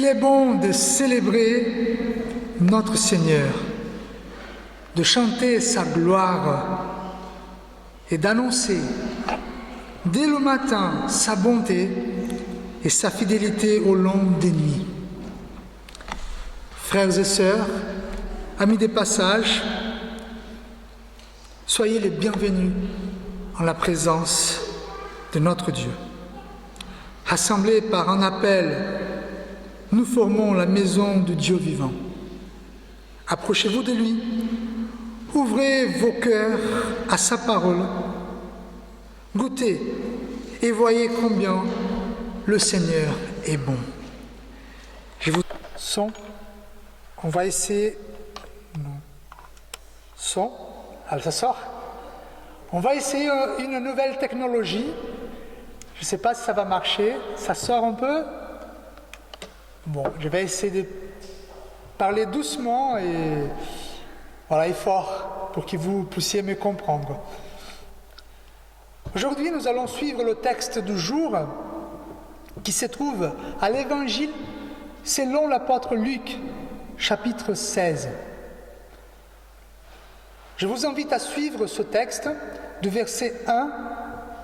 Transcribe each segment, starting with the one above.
est bon de célébrer notre Seigneur, de chanter sa gloire et d'annoncer dès le matin sa bonté et sa fidélité au long des nuits. Frères et sœurs, amis des passages, soyez les bienvenus en la présence de notre Dieu. Rassemblés par un appel, nous formons la maison du Dieu vivant. Approchez-vous de lui, ouvrez vos cœurs à sa parole, goûtez et voyez combien le Seigneur est bon. Je vous son, on va essayer. Son, alors ça sort. On va essayer une nouvelle technologie. Je ne sais pas si ça va marcher. Ça sort un peu. Bon, je vais essayer de parler doucement et fort pour que vous puissiez me comprendre. Aujourd'hui, nous allons suivre le texte du jour qui se trouve à l'Évangile selon l'apôtre Luc, chapitre 16. Je vous invite à suivre ce texte du verset 1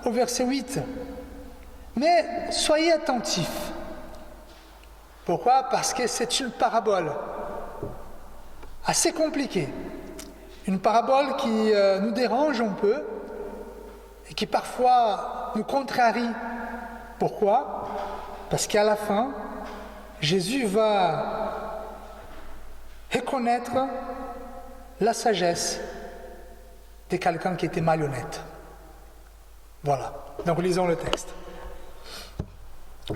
au verset 8. Mais soyez attentifs. Pourquoi ? Parce que c'est une parabole assez compliquée. Une parabole qui nous dérange un peu et qui parfois nous contrarie. Pourquoi ? Parce qu'à la fin, Jésus va reconnaître la sagesse de quelqu'un qui était malhonnête. Voilà, donc lisons le texte.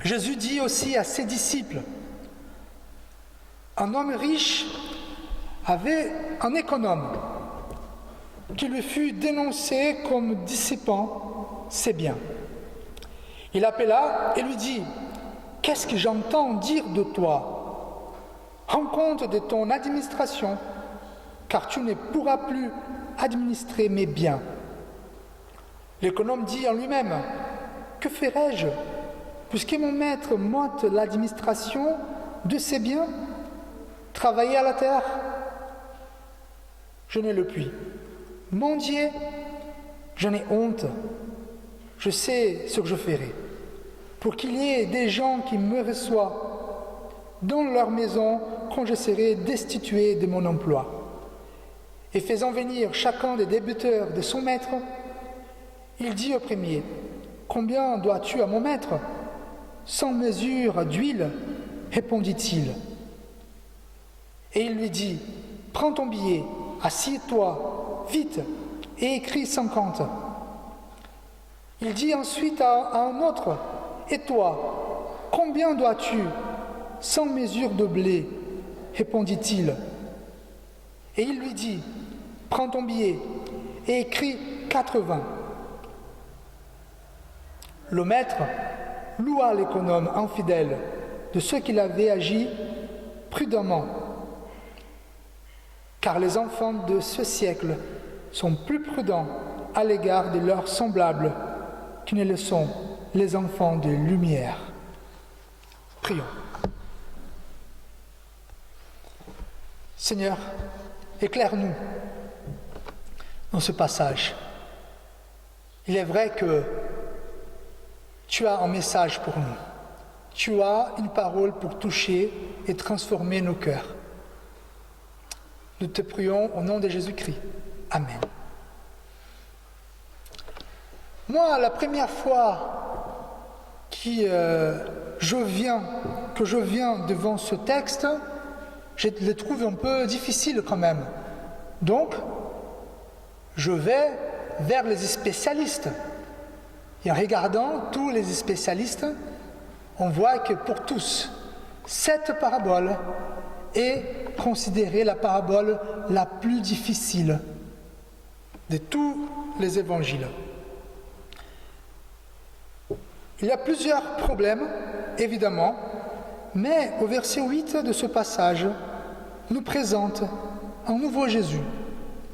Jésus dit aussi à ses disciples, un homme riche avait un économe qui lui fut dénoncé comme dissipant ses biens. Il appela et lui dit, « Qu'est-ce que j'entends dire de toi ? Rends compte de ton administration, car tu ne pourras plus administrer mes biens. » L'économe dit en lui-même, « Que ferai-je, puisque mon maître m'ôte l'administration de ses biens ? Travailler à la terre, je ne le puis. Mendier, j'en ai honte. Je sais ce que je ferai, pour qu'il y ait des gens qui me reçoivent dans leur maison quand je serai destitué de mon emploi. Et faisant venir chacun des débiteurs de son maître, il dit au premier, « Combien dois-tu à mon maître ? 100 mesures d'huile, répondit-il. Et il lui dit, « Prends ton billet, assieds-toi, vite, et écris 50. » Il dit ensuite à un autre, « Et toi, combien dois-tu ? 100 mesures de blé, répondit-il. Et il lui dit, « Prends ton billet, et écris 80. » Le maître loua l'économe infidèle de ce qu'il avait agi prudemment, car les enfants de ce siècle sont plus prudents à l'égard de leurs semblables qui ne le sont les enfants de lumière. Prions. Seigneur, éclaire-nous dans ce passage. Il est vrai que tu as un message pour nous. Tu as une parole pour toucher et transformer nos cœurs. Nous te prions au nom de Jésus-Christ. Amen. Moi, la première fois que je viens devant ce texte, je le trouve un peu difficile quand même. Donc, je vais vers les spécialistes. Et en regardant tous les spécialistes, on voit que pour tous, cette parabole est considérée la parabole la plus difficile de tous les évangiles. Il y a plusieurs problèmes, évidemment, mais au verset 8 de ce passage nous présente un nouveau Jésus.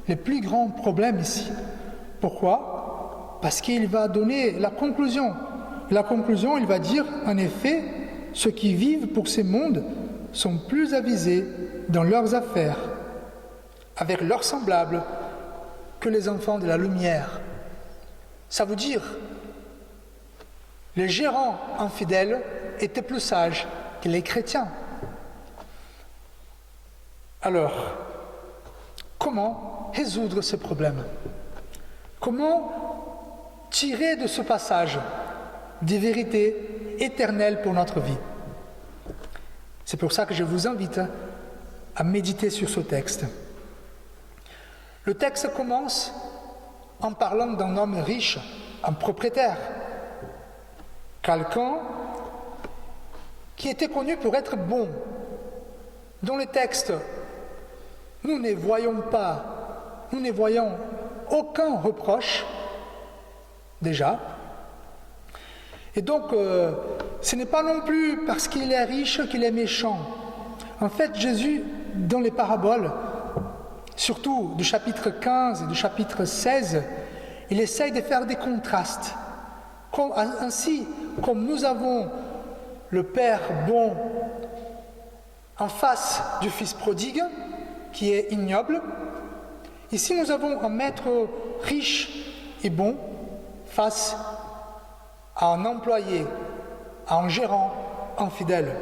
Le plus grand problème ici. Pourquoi ? Parce qu'il va donner la conclusion. La conclusion, il va dire, en effet, ceux qui vivent pour ce monde sont plus avisés dans leurs affaires avec leurs semblables que les enfants de la lumière. Ça veut dire, les gérants infidèles étaient plus sages que les chrétiens. Alors, comment résoudre ce problème? Comment tirer de ce passage des vérités éternelles pour notre vie? C'est pour ça que je vous invite à méditer sur ce texte. Le texte commence en parlant d'un homme riche, un propriétaire, quelqu'un qui était connu pour être bon. Dans le texte, nous ne voyons aucun reproche, déjà. Et donc, ce n'est pas non plus parce qu'il est riche qu'il est méchant. En fait, Jésus, dans les paraboles, surtout du chapitre 15 et du chapitre 16, il essaye de faire des contrastes. Ainsi, comme nous avons le Père bon en face du Fils prodigue, qui est ignoble, ici nous avons un maître riche et bon face à un employé, à un gérant infidèle.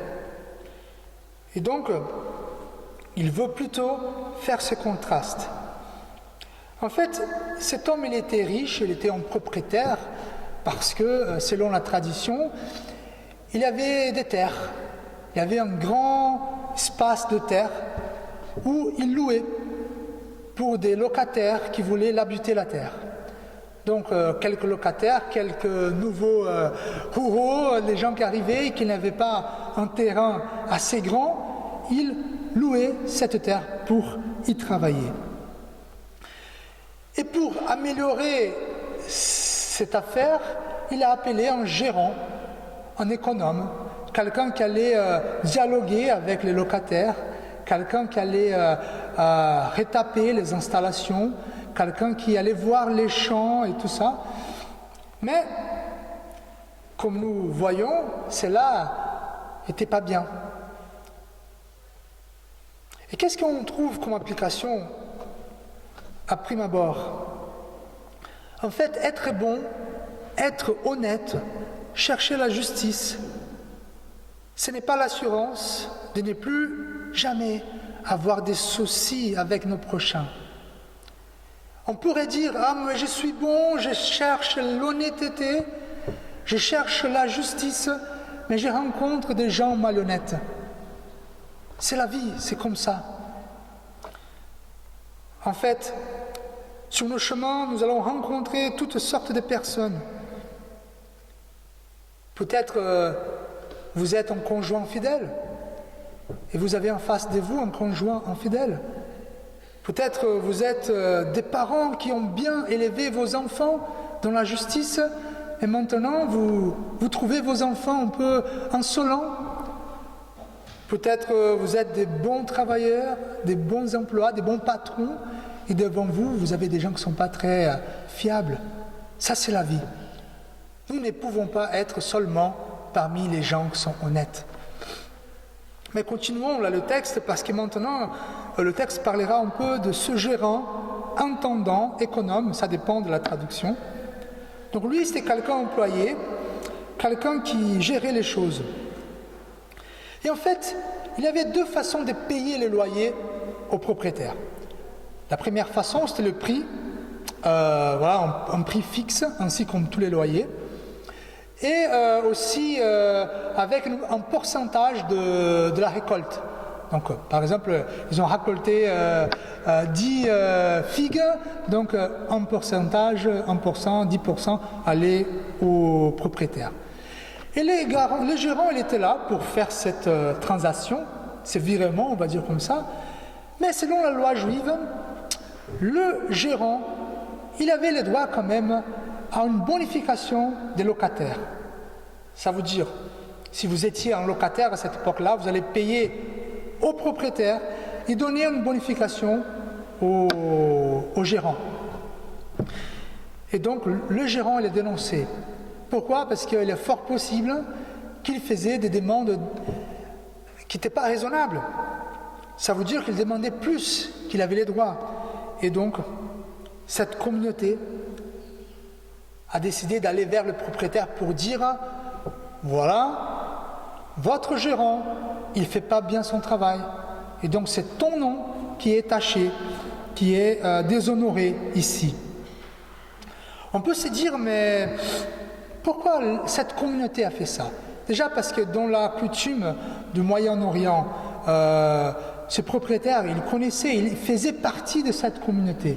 Et donc, il veut plutôt faire ce contraste. En fait, cet homme, il était riche, il était un propriétaire, parce que, selon la tradition, il avait des terres. Il y avait un grand espace de terre où il louait pour des locataires qui voulaient l'habiter la terre. Donc, quelques locataires, quelques nouveaux ruraux, les gens qui arrivaient et qui n'avaient pas un terrain assez grand, ils louaient cette terre pour y travailler. Et pour améliorer cette affaire, il a appelé un gérant, un économe, quelqu'un qui allait dialoguer avec les locataires, quelqu'un qui allait rétaper les installations, quelqu'un qui allait voir les champs et tout ça. Mais, comme nous voyons, cela n'était pas bien. Et qu'est-ce qu'on trouve comme application à prime abord? En fait, être bon, être honnête, chercher la justice, ce n'est pas l'assurance de ne plus jamais avoir des soucis avec nos prochains. On pourrait dire, ah mais je suis bon, je cherche l'honnêteté, je cherche la justice, mais je rencontre des gens malhonnêtes. C'est la vie, c'est comme ça. En fait, sur nos chemins, nous allons rencontrer toutes sortes de personnes. Peut-être vous êtes un conjoint fidèle et vous avez en face de vous un conjoint infidèle. Peut-être vous êtes des parents qui ont bien élevé vos enfants dans la justice et maintenant vous trouvez vos enfants un peu insolents. Peut-être vous êtes des bons travailleurs, des bons emplois, des bons patrons et devant vous, vous avez des gens qui ne sont pas très fiables. Ça, c'est la vie. Nous ne pouvons pas être seulement parmi les gens qui sont honnêtes. Mais continuons là le texte parce que maintenant, le texte parlera un peu de ce gérant, intendant, économe, ça dépend de la traduction. Donc lui, c'était quelqu'un employé, quelqu'un qui gérait les choses. Et en fait, il y avait deux façons de payer les loyers aux propriétaires. La première façon, c'était le prix, un prix fixe, ainsi comme tous les loyers, et aussi avec un pourcentage de la récolte. Donc, par exemple, ils ont récolté 10 figues, donc un pourcentage, 1%, 10% allait au propriétaire. Et le gérant, il était là pour faire cette transaction, ce virement, on va dire comme ça. Mais selon la loi juive, le gérant, il avait le droit quand même à une bonification des locataires. Ça veut dire, si vous étiez un locataire à cette époque-là, vous allez payer au propriétaire et donner une bonification au gérant. Et donc, le gérant, il est dénoncé. Pourquoi? Parce qu'il est fort possible qu'il faisait des demandes qui n'était pas raisonnable. Ça veut dire qu'il demandait plus qu'il avait les droits. Et donc, cette communauté a décidé d'aller vers le propriétaire pour dire, voilà, votre gérant, il ne fait pas bien son travail. Et donc c'est ton nom qui est taché, qui est déshonoré ici. On peut se dire, mais pourquoi cette communauté a fait ça? Déjà parce que dans la coutume du Moyen-Orient, ce propriétaire, il connaissait, il faisait partie de cette communauté.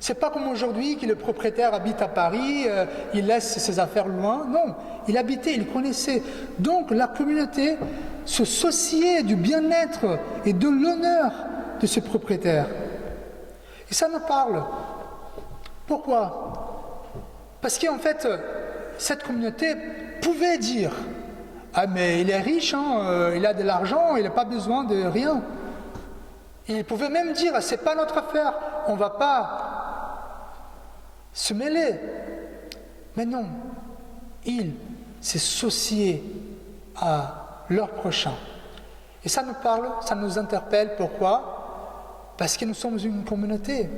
C'est pas comme aujourd'hui que le propriétaire habite à Paris, il laisse ses affaires loin. Non, il habitait, il connaissait. Donc la communauté se souciait du bien-être et de l'honneur de ce propriétaire. Et ça nous parle. Pourquoi? Parce qu'en fait, cette communauté pouvait dire, ah mais il est riche, il a de l'argent, il n'a pas besoin de rien. Il pouvait même dire, c'est pas notre affaire, on ne va pas se mêler. Mais non, il s'est associé à leur prochain. Et ça nous parle, ça nous interpelle. Pourquoi? Parce que nous sommes une communauté,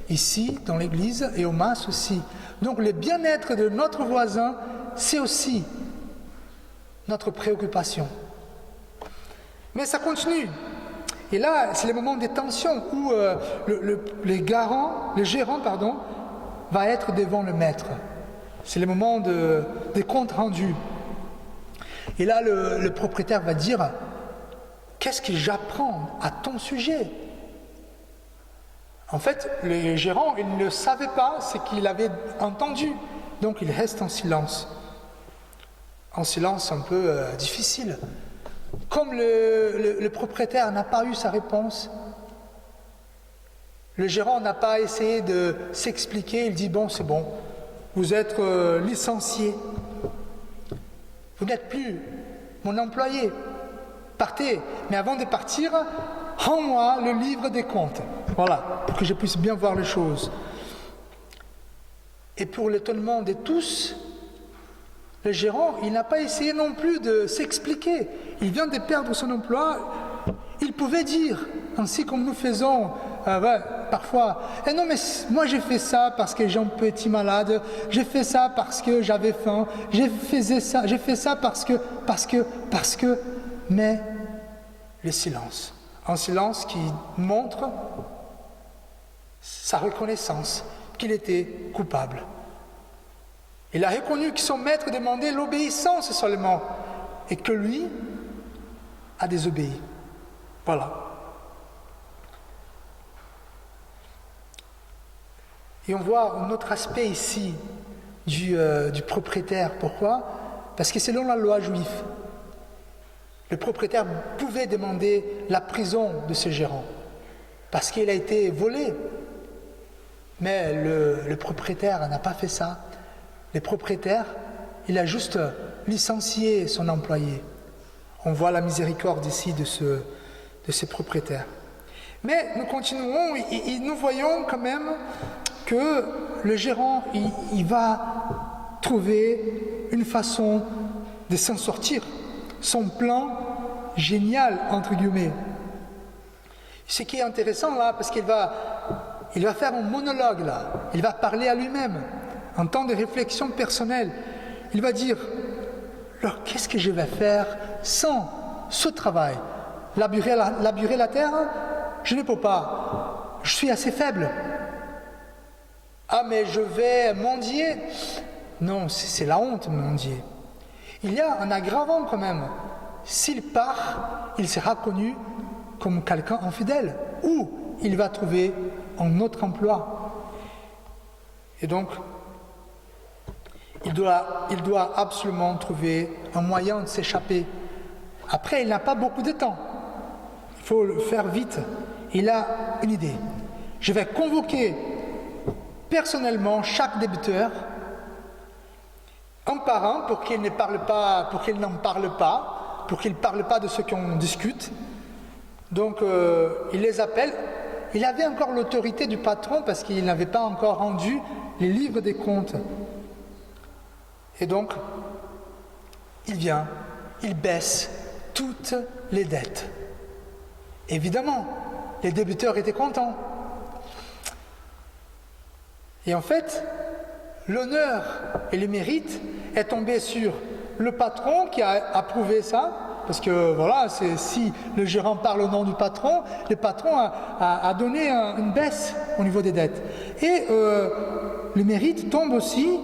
ici, dans l'église et au MAS aussi. Donc le bien-être de notre voisin, c'est aussi notre préoccupation. Mais ça continue. Et là, c'est le moment des tensions où le gérant, va être devant le maître. C'est le moment des comptes rendus. Et là, le propriétaire va dire, qu'est-ce que j'apprends à ton sujet? En fait, le gérant, il ne savait pas ce qu'il avait entendu. Donc, il reste en silence. En silence un peu difficile. Comme le propriétaire n'a pas eu sa réponse, le gérant n'a pas essayé de s'expliquer, il dit, bon, c'est bon, vous êtes licencié, vous n'êtes plus mon employé, partez, mais avant de partir, rends-moi le livre des comptes, voilà, pour que je puisse bien voir les choses. Et pour l'étonnement de tous, le gérant, il n'a pas essayé non plus de s'expliquer. Il vient de perdre son emploi. Il pouvait dire, ainsi comme nous faisons parfois, « Eh non, mais moi j'ai fait ça parce que j'ai un petit malade, j'ai fait ça parce que j'avais faim, j'ai fait ça parce que... » Mais le silence. Un silence qui montre sa reconnaissance qu'il était coupable. Il a reconnu que son maître demandait l'obéissance seulement et que lui a désobéi. Voilà. Et on voit un autre aspect ici du propriétaire. Pourquoi? Parce que selon la loi juive, le propriétaire pouvait demander la prison de ce gérant parce qu'il a été volé. Mais le propriétaire n'a pas fait ça. Le propriétaire, il a juste licencié son employé. On voit la miséricorde ici de ce propriétaire. Mais nous continuons et nous voyons quand même que le gérant, il va trouver une façon de s'en sortir. Son plan génial, entre guillemets. Ce qui est intéressant là, parce qu'il va faire un monologue là. Il va parler à lui-même, un temps de réflexion personnelle. Il va dire, alors qu'est-ce que je vais faire sans ce travail? Laburer la terre, je ne peux pas. Je suis assez faible. Ah, mais je vais mendier? Non, c'est la honte, mendier. Il y a un aggravant quand même. S'il part, il sera connu comme quelqu'un infidèle, ou il va trouver un autre emploi. Et donc, il doit absolument trouver un moyen de s'échapper. Après, il n'a pas beaucoup de temps. Il faut le faire vite. Il a une idée. Je vais convoquer personnellement chaque débiteur, un par un, pour qu'il n'en parle pas, pour qu'il ne parle pas de ce qu'on discute. Donc, il les appelle. Il avait encore l'autorité du patron parce qu'il n'avait pas encore rendu les livres des comptes. Et donc, il vient, il baisse toutes les dettes. Évidemment, les débiteurs étaient contents. Et en fait, l'honneur et le mérite est tombé sur le patron qui a approuvé ça, parce que voilà, si le gérant parle au nom du patron, le patron a donné une baisse au niveau des dettes. Et le mérite tombe aussi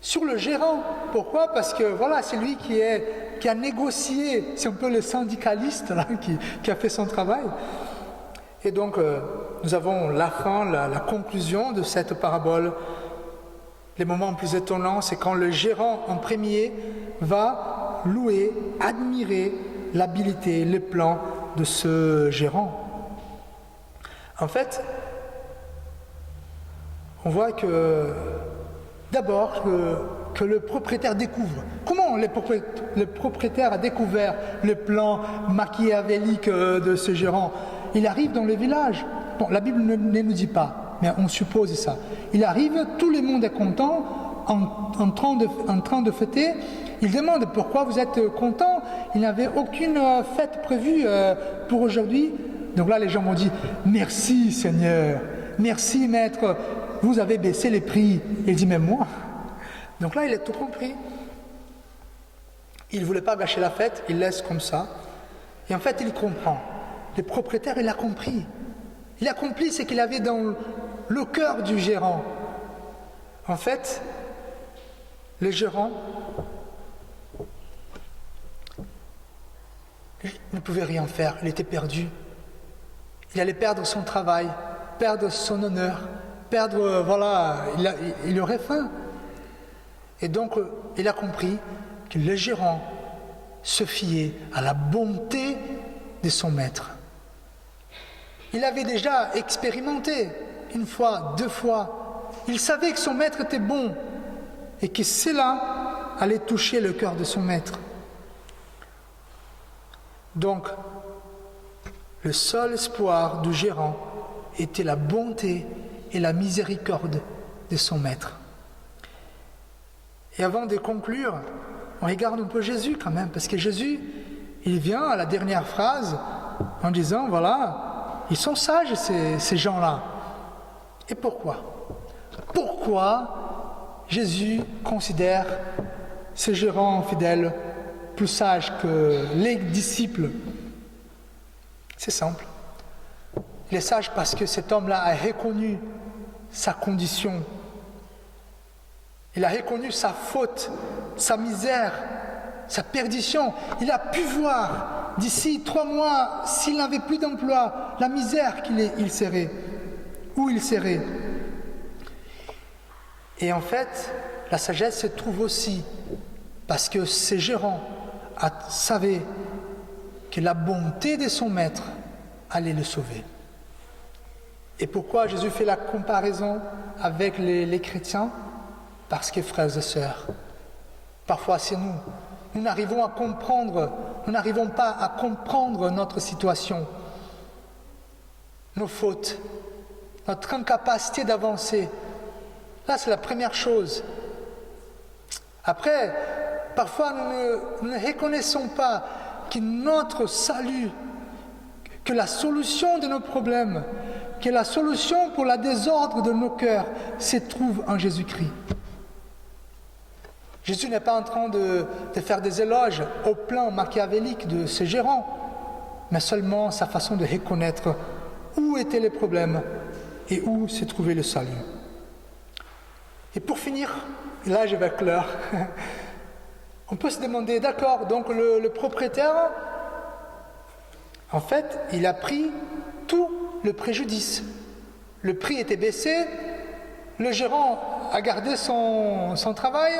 sur le gérant. Pourquoi? Parce que voilà, c'est lui qui a négocié, c'est un peu le syndicaliste là, qui a fait son travail. Et donc, nous avons la fin, la conclusion de cette parabole. Les moments plus étonnants, c'est quand le gérant en premier va louer, admirer l'habileté, le plan de ce gérant. En fait, on voit que d'abord que le propriétaire découvre. Comment le propriétaire a découvert le plan machiavélique de ce gérant? Il arrive dans le village. Bon, la Bible ne nous dit pas, mais on suppose ça. Il arrive, tout le monde est content, en train de fêter. Il demande pourquoi vous êtes content. Il n'y avait aucune fête prévue pour aujourd'hui. Donc là, les gens m'ont dit merci Seigneur, merci Maître, vous avez baissé les prix. Il dit mais moi. Donc là, il a tout compris. Il ne voulait pas gâcher la fête, il laisse comme ça. Et en fait, il comprend. Le propriétaire, il a compris. Il a compris ce qu'il avait dans le cœur du gérant. En fait, le gérant ne pouvait rien faire, il était perdu. Il allait perdre son travail, perdre son honneur, perdre, il aurait faim. Et donc, il a compris que le gérant se fiait à la bonté de son maître. Il avait déjà expérimenté une fois, 2 fois. Il savait que son maître était bon et que cela allait toucher le cœur de son maître. Donc, le seul espoir du gérant était la bonté et la miséricorde de son maître. Et avant de conclure, on regarde un peu Jésus quand même, parce que Jésus, il vient à la dernière phrase en disant, voilà, ils sont sages ces gens-là. Et pourquoi? Pourquoi Jésus considère ces gérants fidèles plus sages que les disciples? C'est simple. Il est sage parce que cet homme-là a reconnu sa condition. Il a reconnu sa faute, sa misère, sa perdition. Il a pu voir d'ici 3 mois, s'il n'avait plus d'emploi, la misère il serait, où il serait. Et en fait, la sagesse se trouve aussi parce que ces gérants savaient que la bonté de son maître allait le sauver. Et pourquoi Jésus fait la comparaison avec les chrétiens? Parce que, frères et sœurs, parfois c'est nous n'arrivons à comprendre, nous n'arrivons pas à comprendre notre situation, nos fautes, notre incapacité d'avancer. Là, c'est la première chose. Après, parfois nous ne reconnaissons pas que notre salut, que la solution de nos problèmes, que la solution pour le désordre de nos cœurs se trouve en Jésus-Christ. Jésus n'est pas en train de faire des éloges au plan machiavélique de ses gérants, mais seulement sa façon de reconnaître où étaient les problèmes et où se trouvait le salut. Et pour finir, là je vais clore, on peut se demander, d'accord, donc le propriétaire, en fait, il a pris tout le préjudice. Le prix était baissé, le gérant a gardé son travail,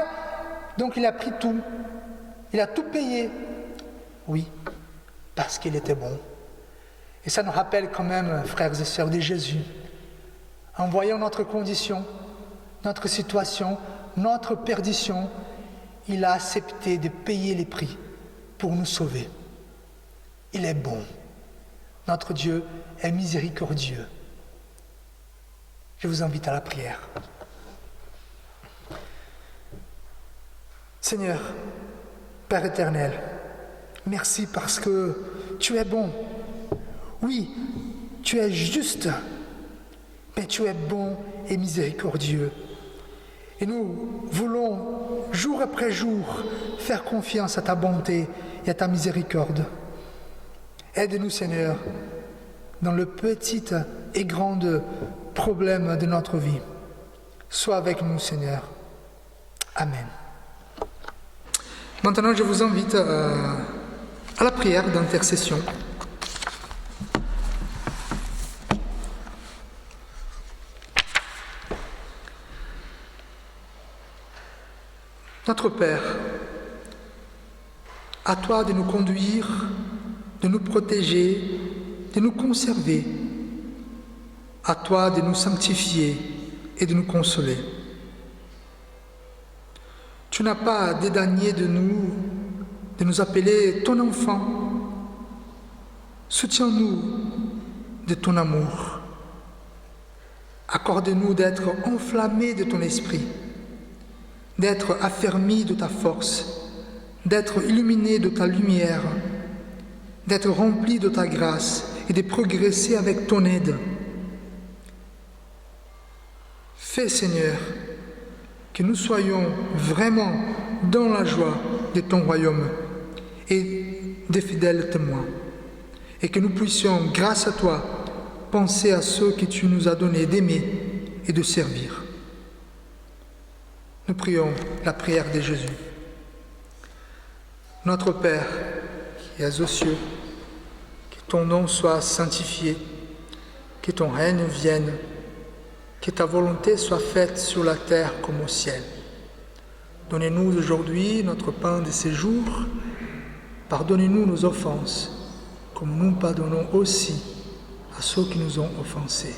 donc il a pris tout. Il a tout payé. Oui, parce qu'il était bon. Et ça nous rappelle quand même, frères et sœurs de Jésus, en voyant notre condition, notre situation, notre perdition, il a accepté de payer les prix pour nous sauver. Il est bon. Notre Dieu est miséricordieux. Je vous invite à la prière. Seigneur, Père éternel, merci parce que tu es bon. Oui, tu es juste, mais tu es bon et miséricordieux. Et nous voulons, jour après jour, faire confiance à ta bonté et à ta miséricorde. Aide-nous, Seigneur, dans le petit et grand problème de notre vie. Sois avec nous, Seigneur. Amen. Maintenant, je vous invite à la prière d'intercession. Notre Père, à toi de nous conduire, de nous protéger, de nous conserver. À toi de nous sanctifier et de nous consoler. Tu n'as pas dédaigné de nous appeler ton enfant. Soutiens-nous de ton amour. Accorde-nous d'être enflammés de ton esprit, d'être affermis de ta force, d'être illuminés de ta lumière, d'être remplis de ta grâce et de progresser avec ton aide. Fais, Seigneur, que nous soyons vraiment dans la joie de ton royaume et des fidèles témoins, et que nous puissions, grâce à toi, penser à ceux que tu nous as donné d'aimer et de servir. Nous prions la prière de Jésus. Notre Père, qui es aux cieux, que ton nom soit sanctifié, que ton règne vienne, que ta volonté soit faite sur la terre comme au ciel. Donnez-nous aujourd'hui notre pain de ce jour. Pardonnez-nous nos offenses, comme nous pardonnons aussi à ceux qui nous ont offensés.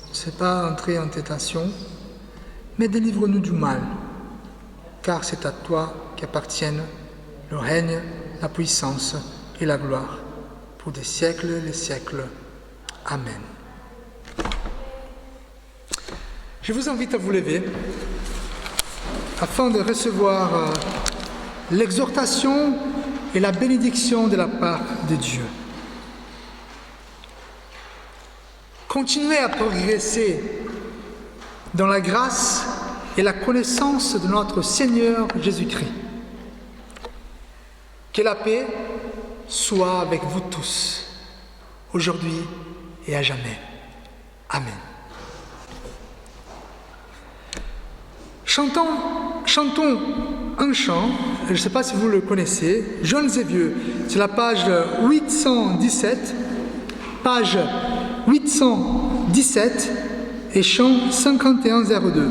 Ne sais pas entrer en tentation, mais délivre-nous du mal, car c'est à toi qu'appartiennent le règne, la puissance et la gloire, pour des siècles et des siècles. Amen. Je vous invite à vous lever afin de recevoir l'exhortation et la bénédiction de la part de Dieu. Continuez à progresser dans la grâce et la connaissance de notre Seigneur Jésus-Christ. Que la paix soit avec vous tous, aujourd'hui et à jamais. Amen. Chantons un chant, je ne sais pas si vous le connaissez, Jeunes et vieux, c'est la page 817, page 817 et chant 5102.